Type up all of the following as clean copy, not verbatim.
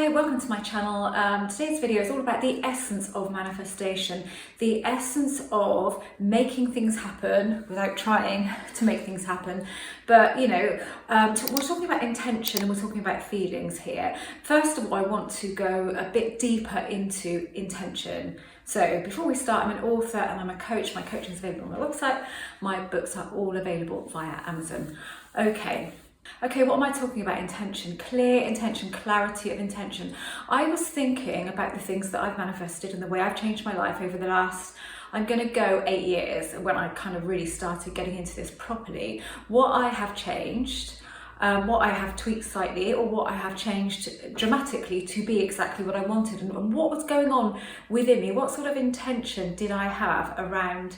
Hi, welcome to my channel. Today's video is all about the essence of manifestation, the essence of making things happen without trying to make things happen. But we're talking about intention and we're talking about feelings here. First of all, I want to go a bit deeper into intention. So before we start, I'm an author and I'm a coach. My coaching is available on my website. My books are all available via Amazon. Okay, what am I talking about? Intention, clear intention, clarity of intention. I was thinking about the things that I've manifested and the way I've changed my life over the last, I'm going to go 8 years when I kind of really started getting into this properly. What I have changed, what I have tweaked slightly, or what I have changed dramatically to be exactly what I wanted, and what was going on within me. What sort of intention did I have around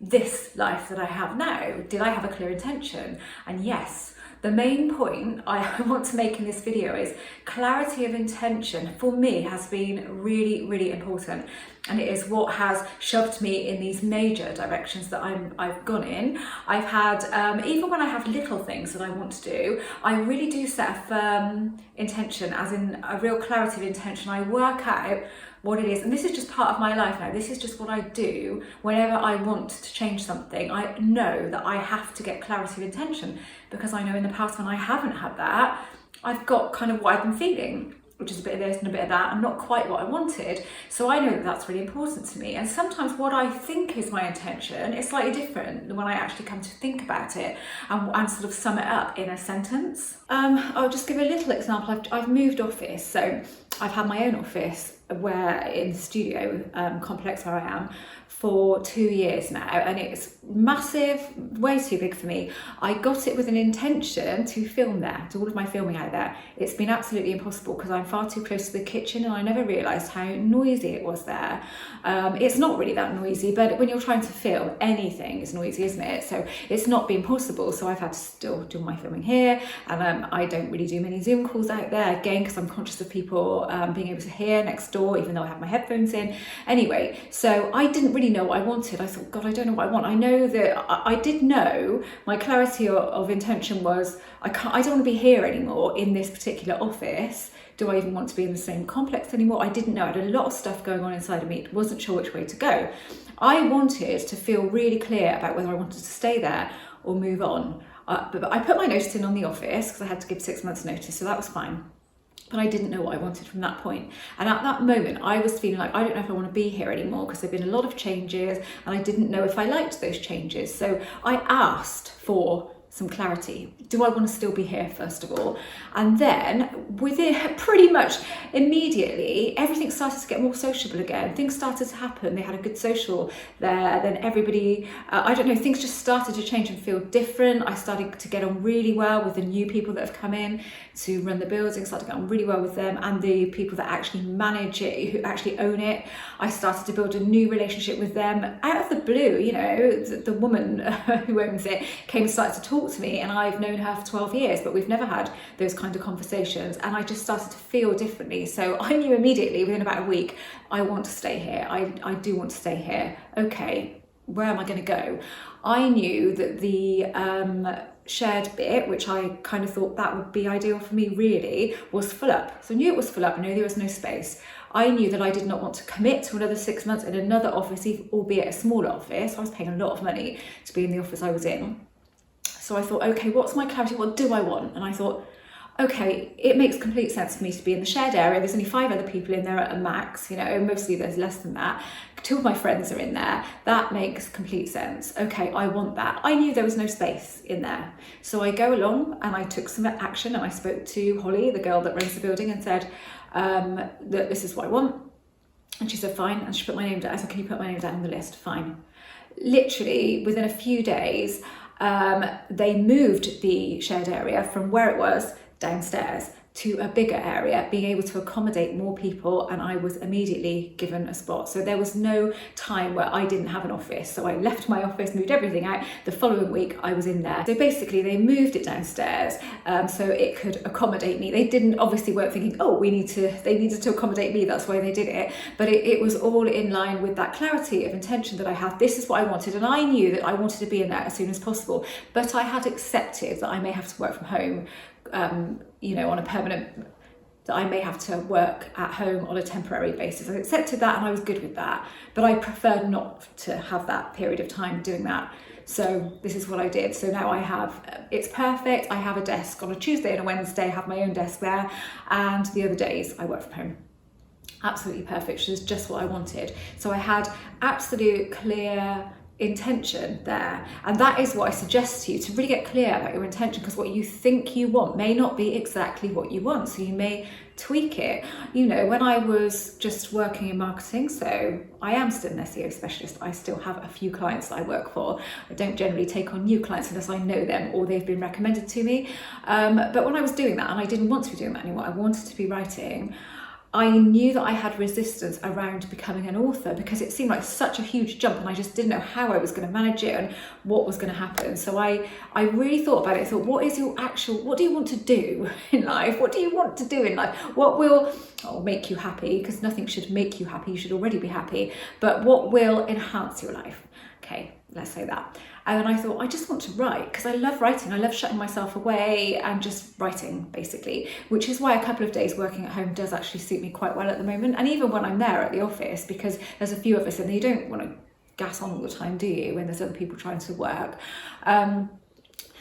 this life that I have now? Did I have a clear intention? And yes. The main point I want to make in this video is clarity of intention for me has been really, really important. And it is what has shoved me in these major directions that I've gone in. I've had, even when I have little things that I want to do, I really do set a firm intention, as in a real clarity of intention. I work out what it is, and this is just part of my life now. This is just what I do whenever I want to change something. I know that I have to get clarity of intention, because I know in the past when I haven't had that, I've got kind of what I've been feeling, which is a bit of this and a bit of that, and not quite what I wanted. So I know that that's really important to me. And sometimes what I think is my intention is slightly different than when I actually come to think about it and sort of sum it up in a sentence. I'll just give a little example. I've moved office, so I've had my own office in the studio complex where I am for 2 years now, and it's massive, way too big for me. I got it with an intention to film there, do all of my filming out there. It's been absolutely impossible because I'm far too close to the kitchen, and I never realised how noisy it was there. It's not really that noisy, but when you're trying to film, anything is noisy, isn't it? So it's not been possible, so I've had to still do my filming here, and I don't really do many Zoom calls out there, again, because I'm conscious of people being able to hear next door, even though I have my headphones in. Anyway, so I didn't really know what I wanted. I thought, God, I don't know what I want. I know that I did know my clarity of intention was, I don't want to be here anymore in this particular office. Do I even want to be in the same complex anymore? I didn't know. I had a lot of stuff going on inside of me. Wasn't sure which way to go. I wanted to feel really clear about whether I wanted to stay there or move on. But I put my notice in on the office because I had to give 6 months notice, so that was fine. But I didn't know what I wanted from that point. And at that moment, I was feeling like, I don't know if I want to be here anymore, because there've been a lot of changes and I didn't know if I liked those changes. So I asked for some clarity. Do I want to still be here, first of all? And then within pretty much immediately, everything started to get more sociable again. Things started to happen. They had a good social there. Then everybody, I don't know, things just started to change and feel different. I started to get on really well with the new people that have come in to run the building, started to get on really well with them, and the people that actually manage it, who actually own it. I started to build a new relationship with them out of the blue. You know, the woman who owns it came and started to talk to me, and I've known her for 12 years, but we've never had those kind of conversations, and I just started to feel differently. So I knew immediately, within about a week, I want to stay here. I do want to stay here. Okay, where am I going to go? I knew that the shared bit, which I kind of thought that would be ideal for me, really was full up. So I knew it was full up. I knew there was no space. I knew that I did not want to commit to another 6 months in another office, albeit a smaller office. I was paying a lot of money to be in the office I was in. So I thought, okay, what's my clarity? What do I want? And I thought, okay, it makes complete sense for me to be in the shared area. There's only 5 other people in there at a max, you know, mostly there's less than that. 2 of my friends are in there. That makes complete sense. Okay, I want that. I knew there was no space in there. So I go along and I took some action, and I spoke to Holly, the girl that runs the building, and said that this is what I want. And she said, fine. And she put my name down. I said, can you put my name down on the list? Fine. Literally within a few days, they moved the shared area from where it was downstairs to a bigger area, being able to accommodate more people, and I was immediately given a spot. So there was no time where I didn't have an office. So I left my office, moved everything out. The following week I was in there. So basically they moved it downstairs so it could accommodate me. They weren't thinking, oh, they needed to accommodate me, that's why they did it. But it was all in line with that clarity of intention that I had. This is what I wanted, and I knew that I wanted to be in there as soon as possible. But I had accepted that I may have to work from home on a permanent that I may have to work at home on a temporary basis. I accepted that and I was good with that, but I preferred not to have that period of time doing that. So this is what I did. So now I have, it's perfect. I have a desk on a Tuesday and a Wednesday, I have my own desk there, and the other days I work from home. Absolutely perfect, which is just what I wanted. So I had absolute clear intention there, and that is what I suggest to you, to really get clear about your intention, because what you think you want may not be exactly what you want, so you may tweak it. You know, when I was just working in marketing, so I am still an SEO specialist, I still have a few clients that I work for. I don't generally take on new clients unless I know them or they've been recommended to me, but when I was doing that, and I didn't want to be doing that anymore, I wanted to be writing, I knew that I had resistance around becoming an author because it seemed like such a huge jump, and I just didn't know how I was going to manage it and what was going to happen. So I really thought about it. I thought, what do you want to do in life? What do you want to do in life? What will make you happy? Because nothing should make you happy. You should already be happy. But what will enhance your life? Okay, let's say that. And then I thought, I just want to write because I love writing. I love shutting myself away and just writing, basically, which is why a couple of days working at home does actually suit me quite well at the moment. And even when I'm there at the office, because there's a few of us and you don't want to gas on all the time, do you, when there's other people trying to work?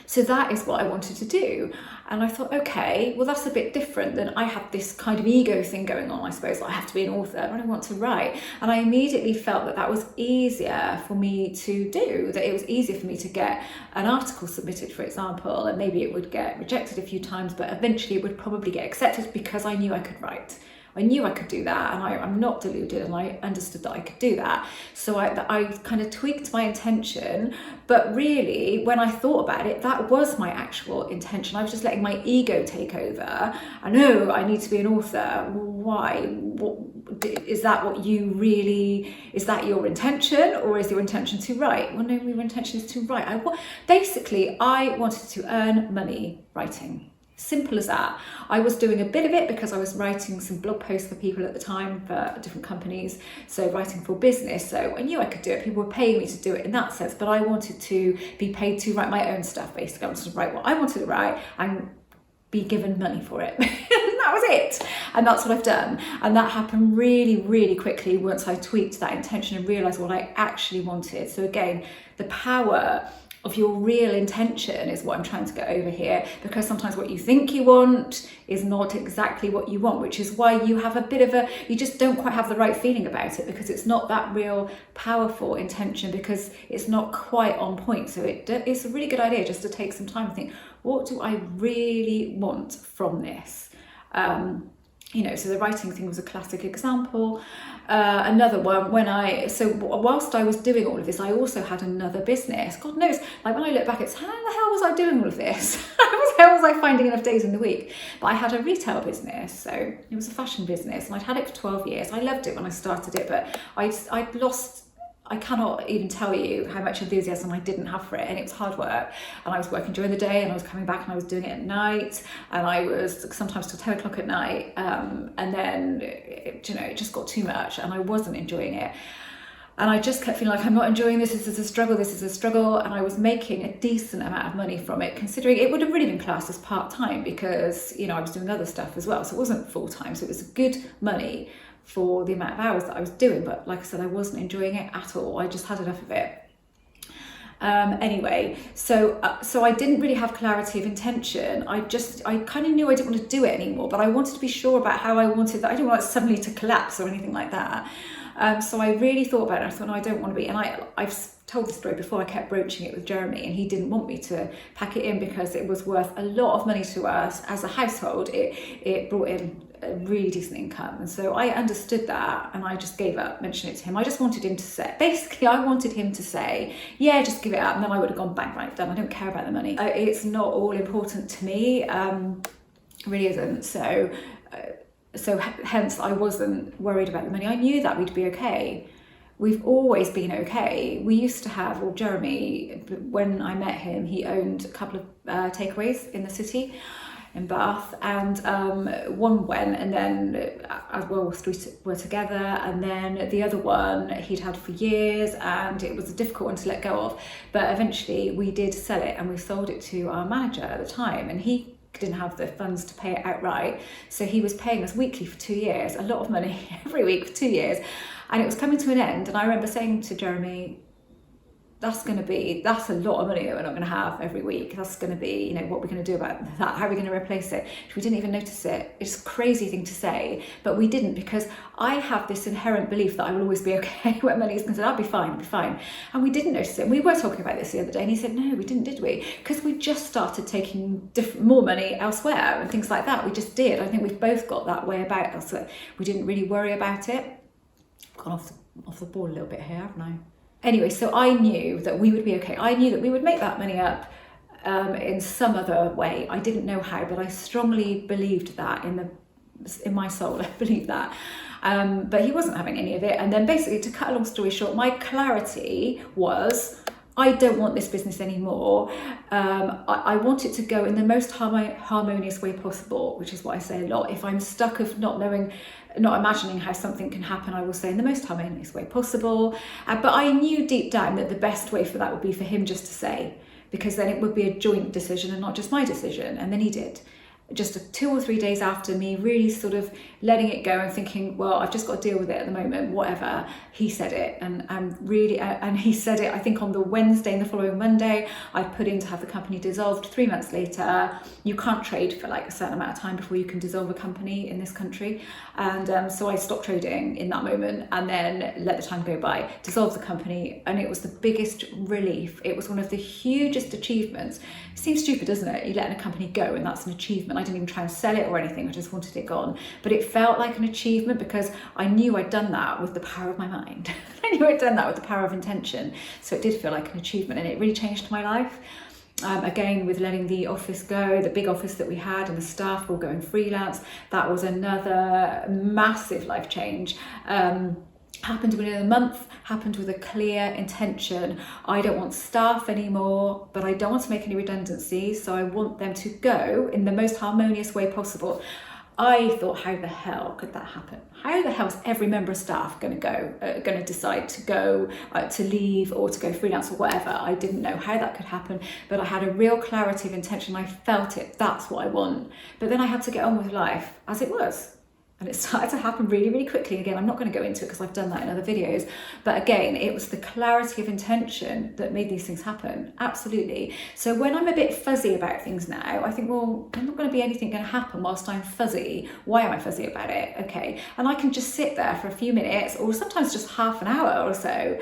So that is what I wanted to do. And I thought, okay, well, that's a bit different than I have this kind of ego thing going on, I suppose. I have to be an author and I want to write. And I immediately felt that that was easier for me to do, that it was easier for me to get an article submitted, for example, and maybe it would get rejected a few times, but eventually it would probably get accepted because I knew I could write. I knew I could do that, and I'm not deluded, and I understood that I could do that. So I kind of tweaked my intention, but really when I thought about it, that was my actual intention. I was just letting my ego take over. I know I need to be an author. Why? Is that what you really, is that your intention, or is your intention to write? Well, no, your intention is to write. Basically, I wanted to earn money writing. Simple as that. I was doing a bit of it because I was writing some blog posts for people at the time for different companies, so writing for business, so I knew I could do it. People were paying me to do it in that sense, but I wanted to be paid to write my own stuff. Basically, I wanted to write what I wanted to write and be given money for it. That was it, and that's what I've done. And that happened really, really quickly once I tweaked that intention and realised what I actually wanted. So again, the power of your real intention is what I'm trying to get over here, because sometimes what you think you want is not exactly what you want, which is why you have a bit of you just don't quite have the right feeling about it, because it's not that real powerful intention, because it's not quite on point. So it's a really good idea just to take some time and think, what do I really want from this? So the writing thing was a classic example. Another one, whilst I was doing all of this, I also had another business. God knows, like when I look back, it's how the hell was I doing all of this? How was I finding enough days in the week? But I had a retail business, so it was a fashion business, and I'd had it for 12 years. I loved it when I started it, but I cannot even tell you how much enthusiasm I didn't have for it, and it was hard work, and I was working during the day and I was coming back and I was doing it at night, and I was sometimes till 10 o'clock at night, and then it just got too much and I wasn't enjoying it, and I just kept feeling like, I'm not enjoying this is a struggle, and I was making a decent amount of money from it, considering it would have really been classed as part-time, because I was doing other stuff as well, so it wasn't full-time, so it was good money for the amount of hours that I was doing, but like I said, I wasn't enjoying it at all. I just had enough of it. Anyway, so I didn't really have clarity of intention. I kind of knew I didn't want to do it anymore, but I wanted to be sure about how I wanted that. I didn't want it suddenly to collapse or anything like that. So I really thought about it. I thought, no, I don't want to be. And I've told the story before. I kept broaching it with Jeremy, and he didn't want me to pack it in because it was worth a lot of money to us as a household. It brought in a really decent income, and so I understood that, and I just gave up mentioning it to him. I just wanted him to say, basically, I wanted him to say, yeah, just give it up, and then I would have gone bang, right, done. I don't care about the money. It's not all important to me. It really isn't. So hence I wasn't worried about the money. I knew that we'd be okay. We've always been okay. We used to have, well, Jeremy, when I met him, he owned a couple of takeaways in the city, in Bath, and one went, and then as well we were together, and then the other one he'd had for years, and it was a difficult one to let go of, but eventually we did sell it, and we sold it to our manager at the time, and he didn't have the funds to pay it outright. So he was paying us weekly for 2 years, a lot of money every week for 2 years. And it was coming to an end. And I remember saying to Jeremy, that's a lot of money that we're not going to have every week. That's going to be, what we're going to do about that? How are we going to replace it? We didn't even notice it. It's a crazy thing to say, but we didn't, because I have this inherent belief that I will always be okay when money is concerned. I'll be fine. And we didn't notice it. And we were talking about this the other day, and he said, no, we didn't, did we? Because we just started taking more money elsewhere and things like that. We just did. I think we've both got that way about us, that we didn't really worry about it. I've gone off the ball a little bit here, haven't I? Anyway, so I knew that we would be okay. I knew that we would make that money up in some other way. I didn't know how, but I strongly believed that in my soul. I believed that. But he wasn't having any of it. And then basically, to cut a long story short, my clarity was, I don't want this business anymore. I want it to go in the most harmonious way possible, which is what I say a lot. If I'm stuck of not imagining how something can happen, I will say in the most harmonious way possible. But I knew deep down that the best way for that would be for him just to say, because then it would be a joint decision and not just my decision. And then he did. Just 2 or 3 days after me really sort of letting it go and thinking, well, I've just got to deal with it at the moment, whatever, he said it. And he said it, I think, on the Wednesday, and the following Monday I put in to have the company dissolved. 3 months later, you can't trade for like a certain amount of time before you can dissolve a company in this country. And so I stopped trading in that moment, and then let the time go by, dissolved the company, and it was the biggest relief. It was one of the hugest achievements. It seems stupid, doesn't it? You let a company go and that's an achievement. I didn't even try and sell it or anything, I just wanted it gone. But it felt like an achievement because I knew I'd done that with the power of my mind. I knew I'd done that with the power of intention. So it did feel like an achievement, and it really changed my life. Again, with letting the office go, the big office that we had, and the staff all going freelance, that was another massive life change. Happened within a month, happened with a clear intention. I don't want staff anymore, but I don't want to make any redundancies, so I want them to go in the most harmonious way possible. I thought, how the hell could that happen? How the hell is every member of staff going to decide to go, to leave, or to go freelance or whatever? I didn't know how that could happen, but I had a real clarity of intention. I felt it. That's what I want. But then I had to get on with life as it was. And it started to happen really, really quickly. Again, I'm not going to go into it because I've done that in other videos. But again, it was the clarity of intention that made these things happen. Absolutely. So when I'm a bit fuzzy about things now, I think, well, there's not going to be anything going to happen whilst I'm fuzzy. Why am I fuzzy about it? Okay. And I can just sit there for a few minutes, or sometimes just half an hour or so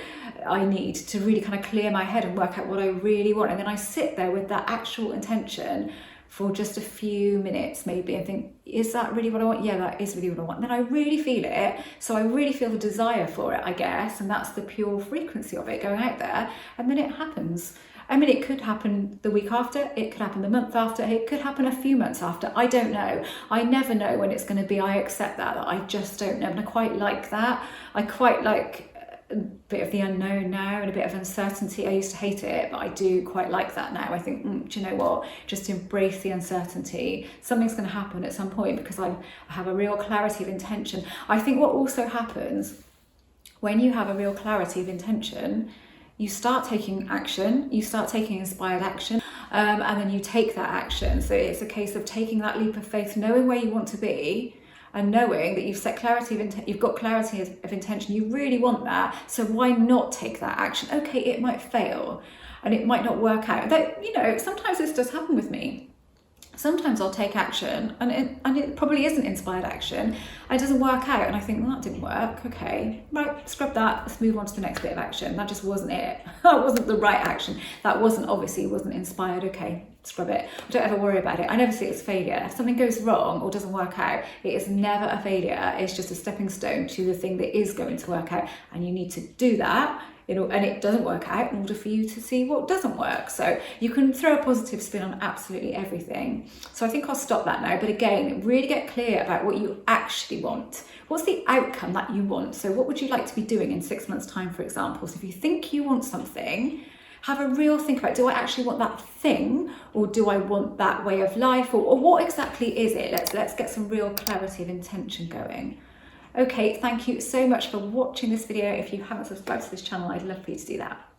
I need to really kind of clear my head and work out what I really want. And then I sit there with that actual intention for just a few minutes maybe, and think, is that really what I want? Yeah, that is really what I want. And then I really feel it. So I really feel the desire for it, I guess. And that's the pure frequency of it going out there. And then it happens. I mean, it could happen the week after, it could happen the month after, it could happen a few months after. I don't know. I never know when it's going to be. I accept that I just don't know. And I quite like that. I quite like a bit of the unknown now and a bit of uncertainty. I used to hate it, but I do quite like that now. I think, do you know what? Just embrace the uncertainty. Something's going to happen at some point because I have a real clarity of intention. I think what also happens when you have a real clarity of intention, you start taking action, you start taking inspired action, and then you take that action. So it's a case of taking that leap of faith, knowing where you want to be, and knowing that you've set clarity of you've got clarity of intention, you really want that, so why not take that action? Okay, it might fail and it might not work out. That, sometimes this does happen with me. Sometimes I'll take action and it probably isn't inspired action, and it doesn't work out, and I think, well, that didn't work. Okay, right, scrub that, let's move on to the next bit of action. That just wasn't it. That wasn't the right action. That wasn't inspired. Okay, scrub it. I don't ever worry about it. I never see it as failure. If something goes wrong or doesn't work out, it is never a failure. It's just a stepping stone to the thing that is going to work out, and you need to do that. And it doesn't work out in order for you to see what doesn't work. So you can throw a positive spin on absolutely everything. So I think I'll stop that now. But again, really get clear about what you actually want. What's the outcome that you want? So what would you like to be doing in 6 months' time, for example? So if you think you want something, have a real think about, do I actually want that thing, or do I want that way of life, or what exactly is it? Let's get some real clarity of intention going. Okay, thank you so much for watching this video. If you haven't subscribed to this channel, I'd love for you to do that.